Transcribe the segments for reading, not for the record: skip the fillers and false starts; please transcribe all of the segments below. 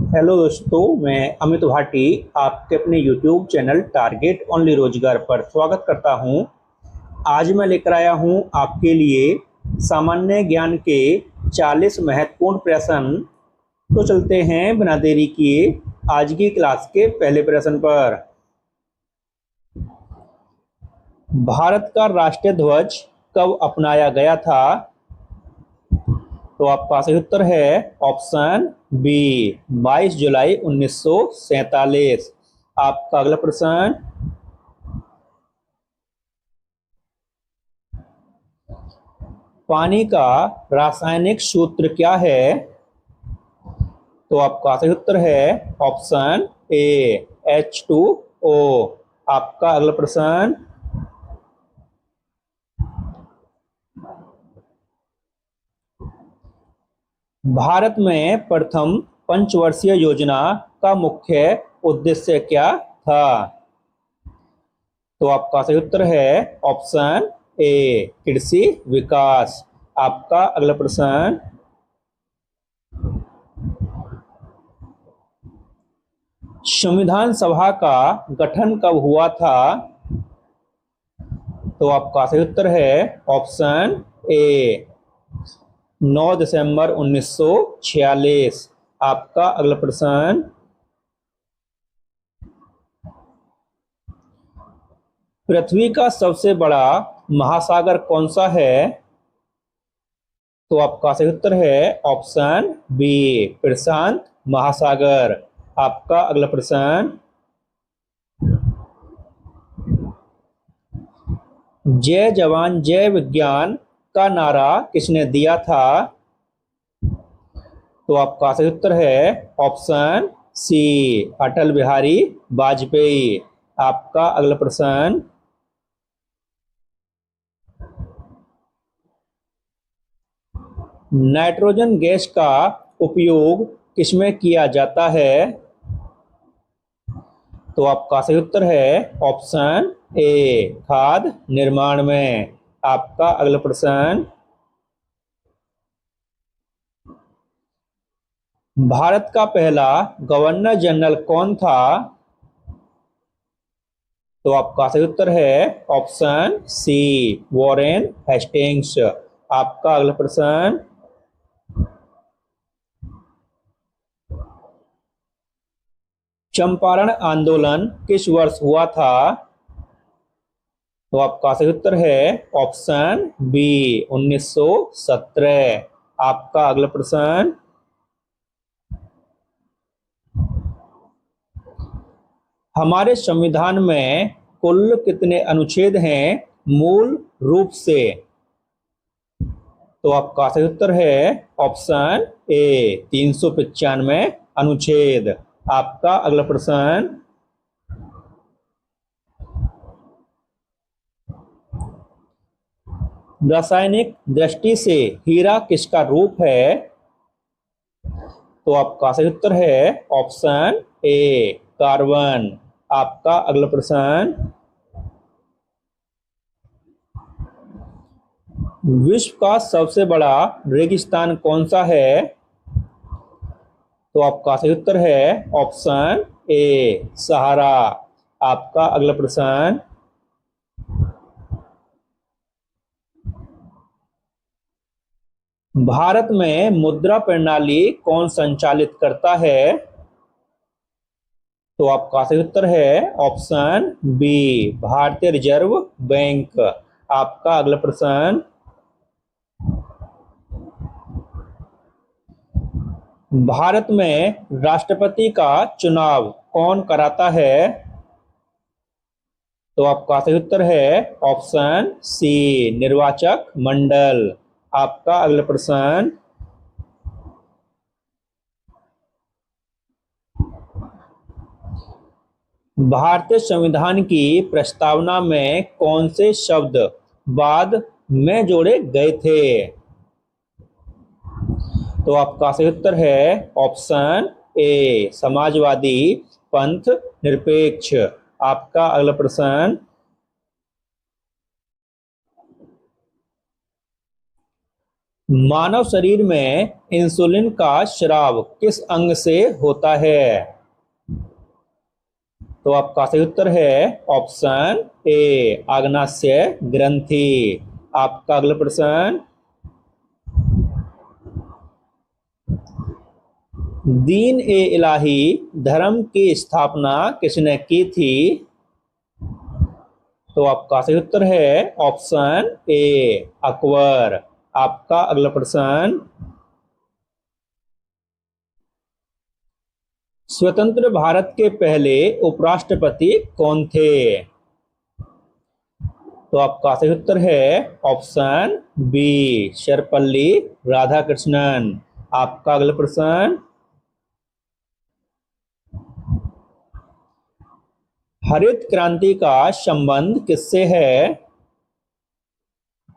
Hello दोस्तों, मैं अमित भाटी आपके अपने YouTube चैनल टारगेट ओनली रोजगार पर स्वागत करता हूं। आज मैं लेकर आया हूं आपके लिए सामान्य ज्ञान के 40 महत्वपूर्ण प्रश्न। तो चलते हैं बिना देरी किए आज की क्लास के पहले प्रश्न पर। भारत का राष्ट्रीय ध्वज कब अपनाया गया था? तो आपका सही उत्तर है ऑप्शन बी 22 जुलाई 1947। आपका अगला प्रश्न, पानी का रासायनिक सूत्र क्या है? तो आपका सही उत्तर है ऑप्शन ए H2O। आपका अगला प्रश्न, भारत में प्रथम पंचवर्षीय योजना का मुख्य उद्देश्य क्या था? तो आपका सही उत्तर है ऑप्शन ए कृषि विकास। आपका अगला प्रश्न, संविधान सभा का गठन कब हुआ था? तो आपका सही उत्तर है ऑप्शन ए 9 दिसंबर 1946। आपका अगला प्रश्न, पृथ्वी का सबसे बड़ा महासागर कौन सा है? तो आपका सही उत्तर है ऑप्शन बी प्रशांत महासागर। आपका अगला प्रश्न, जय जवान जय विज्ञान का नारा किसने दिया था? तो आपका सही उत्तर है ऑप्शन सी अटल बिहारी वाजपेयी। आपका अगला प्रश्न, नाइट्रोजन गैस का उपयोग किसमें किया जाता है? तो आपका सही उत्तर है ऑप्शन ए खाद निर्माण में। आपका अगला प्रश्न, भारत का पहला गवर्नर जनरल कौन था? तो आपका सही उत्तर है ऑप्शन सी वॉरेन हेस्टिंग्स। आपका अगला प्रश्न, चंपारण आंदोलन किस वर्ष हुआ था? तो आपका सही उत्तर है ऑप्शन बी 1917। आपका अगला प्रश्न, हमारे संविधान में कुल कितने अनुच्छेद हैं मूल रूप से? तो आपका सही उत्तर है ऑप्शन ए 395 अनुच्छेद। आपका अगला प्रश्न, रासायनिक दृष्टि से हीरा किसका रूप है? तो आपका सही उत्तर है ऑप्शन ए कार्बन। आपका अगला प्रश्न, विश्व का सबसे बड़ा रेगिस्तान कौन सा है? तो आपका सही उत्तर है ऑप्शन ए सहारा। आपका अगला प्रश्न, भारत में मुद्रा प्रणाली कौन संचालित करता है? तो आपका सही उत्तर है ऑप्शन बी भारतीय रिजर्व बैंक। आपका अगला प्रश्न, भारत में राष्ट्रपति का चुनाव कौन कराता है? तो आपका सही उत्तर है ऑप्शन सी निर्वाचक मंडल। आपका अगला प्रश्न, भारतीय संविधान की प्रस्तावना में कौन से शब्द बाद में जोड़े गए थे? तो आपका सही उत्तर है ऑप्शन ए समाजवादी पंथ निरपेक्ष। आपका अगला प्रश्न, मानव शरीर में इंसुलिन का स्राव किस अंग से होता है? तो आपका सही उत्तर है ऑप्शन ए आग्नाशय ग्रंथि। आपका अगला प्रश्न, दीन ए इलाही धर्म की स्थापना किसने की थी? तो आपका सही उत्तर है ऑप्शन ए अकबर। आपका अगला प्रश्न, स्वतंत्र भारत के पहले उपराष्ट्रपति कौन थे? तो आपका सही उत्तर है ऑप्शन बी सर्वपल्ली राधाकृष्णन। आपका अगला प्रश्न, हरित क्रांति का संबंध किससे है?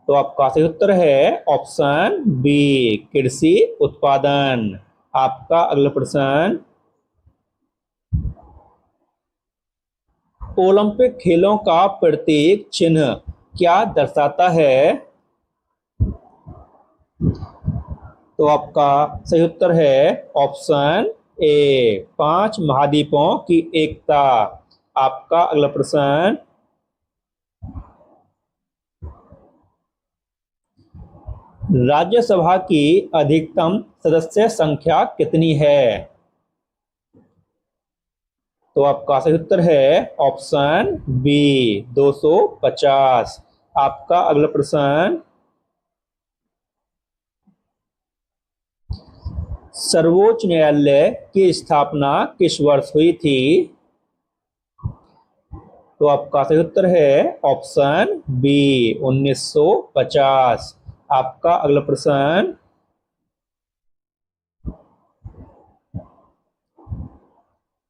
तो आपका सही उत्तर है ऑप्शन बी कृषि उत्पादन। आपका अगला प्रश्न, ओलंपिक खेलों का प्रतीक चिन्ह क्या दर्शाता है? तो आपका सही उत्तर है ऑप्शन ए 5 महाद्वीपों की एकता। आपका अगला प्रश्न, राज्यसभा की अधिकतम सदस्य संख्या कितनी है? तो आपका सही उत्तर है ऑप्शन बी 250। आपका अगला प्रश्न, सर्वोच्च न्यायालय की स्थापना किस वर्ष हुई थी? तो आपका सही उत्तर है ऑप्शन बी 1950। आपका अगला प्रश्न,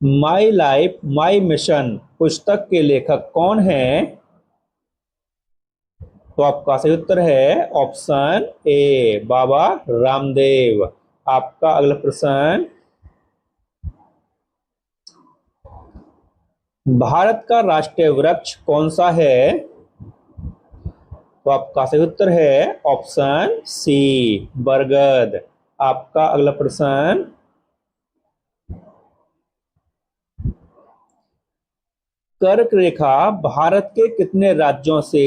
माई लाइफ माई मिशन पुस्तक के लेखक कौन है? तो आपका सही उत्तर है ऑप्शन ए बाबा रामदेव। आपका अगला प्रश्न, भारत का राष्ट्रीय वृक्ष कौन सा है? तो आपका सही उत्तर है ऑप्शन सी बरगद। आपका अगला प्रश्न, कर्क रेखा भारत के कितने राज्यों से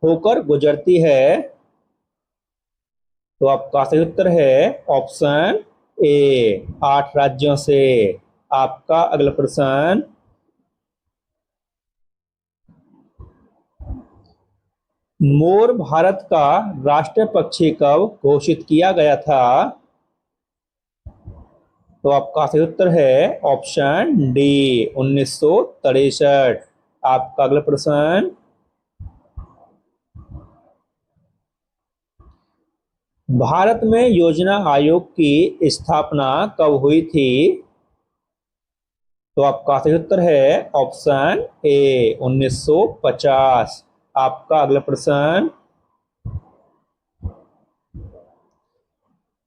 होकर गुजरती है? तो आपका सही उत्तर है ऑप्शन ए 8 राज्यों से। आपका अगला प्रश्न, मोर भारत का राष्ट्रीय पक्षी कब घोषित किया गया था? तो आपका सही उत्तर है ऑप्शन डी 1963। आपका अगला प्रश्न, भारत में योजना आयोग की स्थापना कब हुई थी? तो आपका सही उत्तर है ऑप्शन ए 1950। आपका अगला प्रश्न,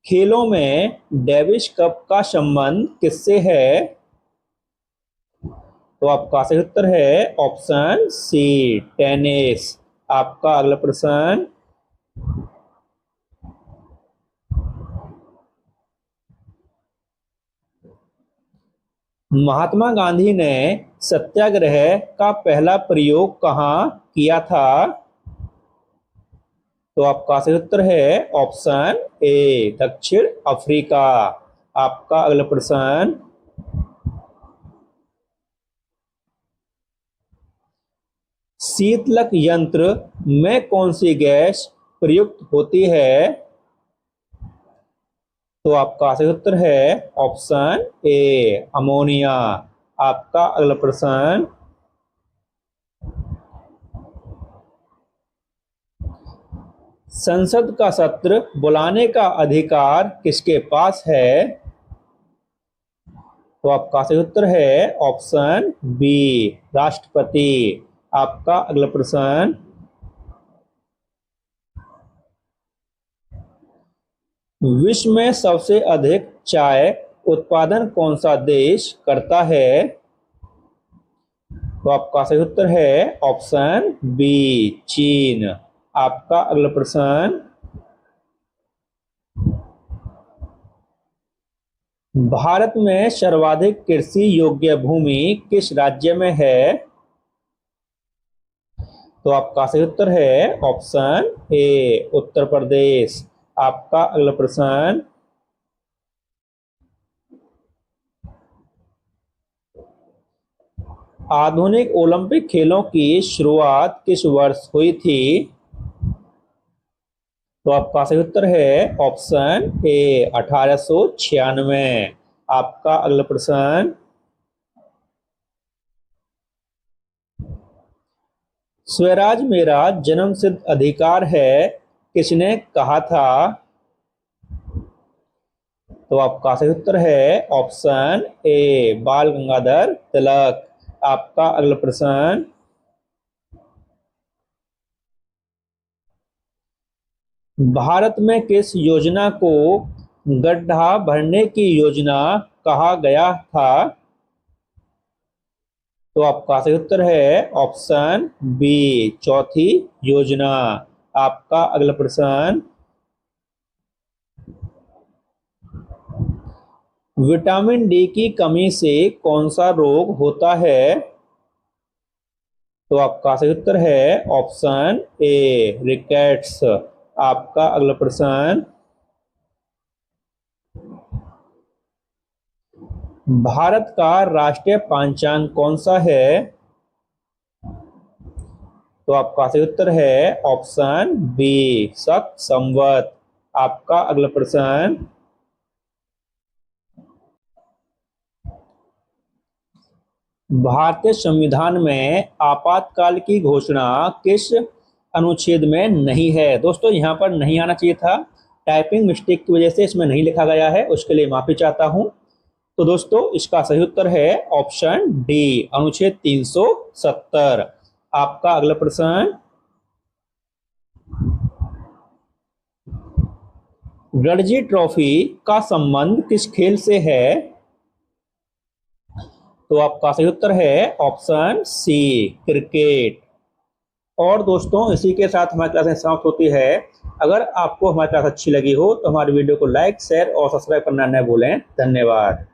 खेलों में डेविस कप का संबंध किससे है? तो आपका सही उत्तर है ऑप्शन सी टेनिस। आपका अगला प्रश्न, महात्मा गांधी ने सत्याग्रह का पहला प्रयोग कहाँ किया था? तो आपका सही उत्तर है ऑप्शन ए दक्षिण अफ्रीका। आपका अगला प्रश्न, शीतलक यंत्र में कौन सी गैस प्रयुक्त होती है? तो आपका सही उत्तर है ऑप्शन ए अमोनिया। आपका अगला प्रश्न, संसद का सत्र बुलाने का अधिकार किसके पास है? तो आपका सही उत्तर है ऑप्शन बी राष्ट्रपति। आपका अगला प्रश्न, विश्व में सबसे अधिक चाय उत्पादन कौन सा देश करता है? तो आपका सही उत्तर है ऑप्शन बी चीन। आपका अगला प्रश्न, भारत में सर्वाधिक कृषि योग्य भूमि किस राज्य में है? तो आपका सही उत्तर है ऑप्शन ए उत्तर प्रदेश। आपका अगला प्रश्न, आधुनिक ओलंपिक खेलों की शुरुआत किस वर्ष हुई थी? तो आपका सही उत्तर है ऑप्शन ए 1896। आपका अगला प्रश्न, स्वराज मेरा जन्मसिद्ध अधिकार है किसने कहा था? तो आपका सही उत्तर है ऑप्शन ए बाल गंगाधर तिलक। आपका अगला प्रश्न, भारत में किस योजना को गड्ढा भरने की योजना कहा गया था? तो आपका सही उत्तर है ऑप्शन बी चौथी योजना। आपका अगला प्रश्न, विटामिन डी की कमी से कौन सा रोग होता है? तो आपका सही उत्तर है ऑप्शन ए रिकेट्स। आपका अगला प्रश्न, भारत का राष्ट्रीय पंचांग कौन सा है? तो आपका सही उत्तर है ऑप्शन बी शक संवत। आपका अगला प्रश्न, भारतीय संविधान में आपातकाल की घोषणा किस अनुच्छेद में नहीं है? दोस्तों यहाँ पर नहीं आना चाहिए था, टाइपिंग मिस्टेक की वजह से इसमें नहीं लिखा गया है, उसके लिए माफी चाहता हूं। तो दोस्तों इसका सही उत्तर है ऑप्शन डी अनुच्छेद 370। आपका अगला प्रश्न, रणजी ट्रॉफी का संबंध किस खेल से है? तो आपका सही उत्तर है ऑप्शन सी क्रिकेट। और दोस्तों इसी के साथ हमारी क्लास समाप्त होती है। अगर आपको हमारी क्लास अच्छी लगी हो तो हमारी वीडियो को लाइक शेयर और सब्सक्राइब करना न भूलें। धन्यवाद।